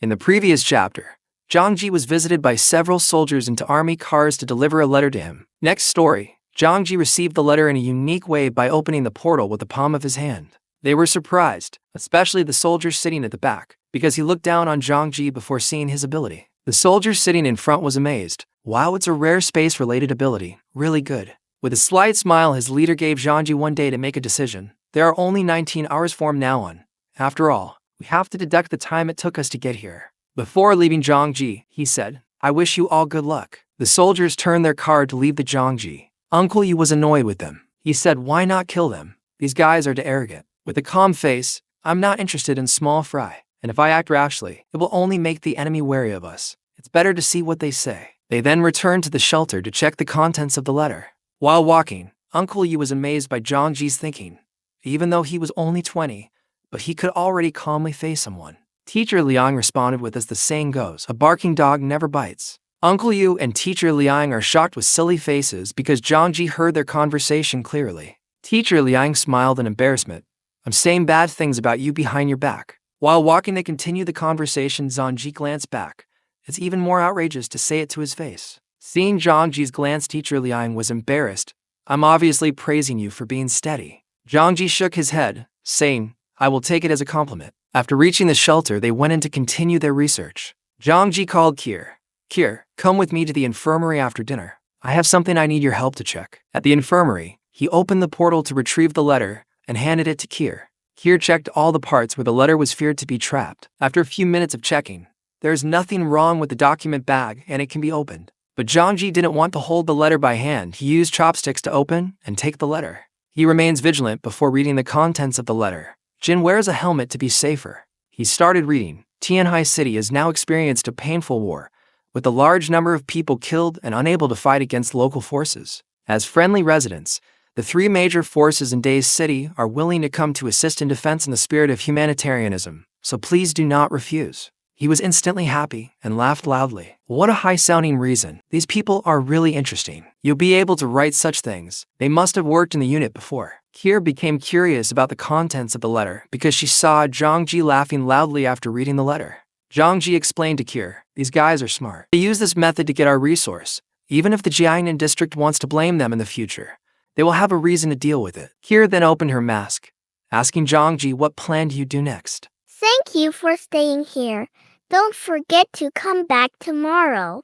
In the previous chapter, Zhangji was visited by several soldiers into army cars to deliver a letter to him. Next story, Zhangji received the letter in a unique way by opening the portal with the palm of his hand. They were surprised, especially the soldier sitting at the back, because he looked down on Zhangji before seeing his ability. The soldier sitting in front was amazed. Wow, it's a rare space-related ability. Really good. With a slight smile, his leader gave Zhangji one day to make a decision. There are only 19 hours from now on. After all, we have to deduct the time it took us to get here. Before leaving Zhangji, he said, I wish you all good luck. The soldiers turned their car to leave the Zhangji. Uncle Yu was annoyed with them. He said, why not kill them? These guys are too arrogant. With a calm face, I'm not interested in small fry. And if I act rashly, it will only make the enemy wary of us. It's better to see what they say. They then returned to the shelter to check the contents of the letter. While walking, Uncle Yu was amazed by Zhangji's thinking. Even though he was only 20, but he could already calmly face someone. Teacher Liang responded with, as the saying goes, a barking dog never bites. Uncle Yu and Teacher Liang are shocked with silly faces because Zhangji heard their conversation clearly. Teacher Liang smiled in embarrassment. I'm saying bad things about you behind your back. While walking, they continued the conversation. Zhangji glanced back. It's even more outrageous to say it to his face. Seeing Zhangji's glance, Teacher Liang was embarrassed. I'm obviously praising you for being steady. Zhangji shook his head, saying, I will take it as a compliment. After reaching the shelter, they went in to continue their research. Zhangji called Kier. Kier, come with me to the infirmary after dinner. I have something I need your help to check. At the infirmary, he opened the portal to retrieve the letter and handed it to Kier. Kier checked all the parts where the letter was feared to be trapped. After a few minutes of checking, there is nothing wrong with the document bag and it can be opened. But Zhangji didn't want to hold the letter by hand. He used chopsticks to open and take the letter. He remains vigilant before reading the contents of the letter. Jin wears a helmet to be safer. He started reading. Tianhai City has now experienced a painful war, with a large number of people killed and unable to fight against local forces. As friendly residents, the three major forces in Dae's city are willing to come to assist in defense in the spirit of humanitarianism, so please do not refuse. He was instantly happy and laughed loudly. What a high-sounding reason. These people are really interesting. You'll be able to write such things. They must have worked in the unit before. Kier became curious about the contents of the letter because she saw Zhangji laughing loudly after reading the letter. Zhangji explained to Kier, these guys are smart. They use this method to get our resource. Even if the Jiangnan district wants to blame them in the future, they will have a reason to deal with it. Kier then opened her mask, asking Zhangji, what plan do you do next? Thank you for staying here. Don't forget to come back tomorrow.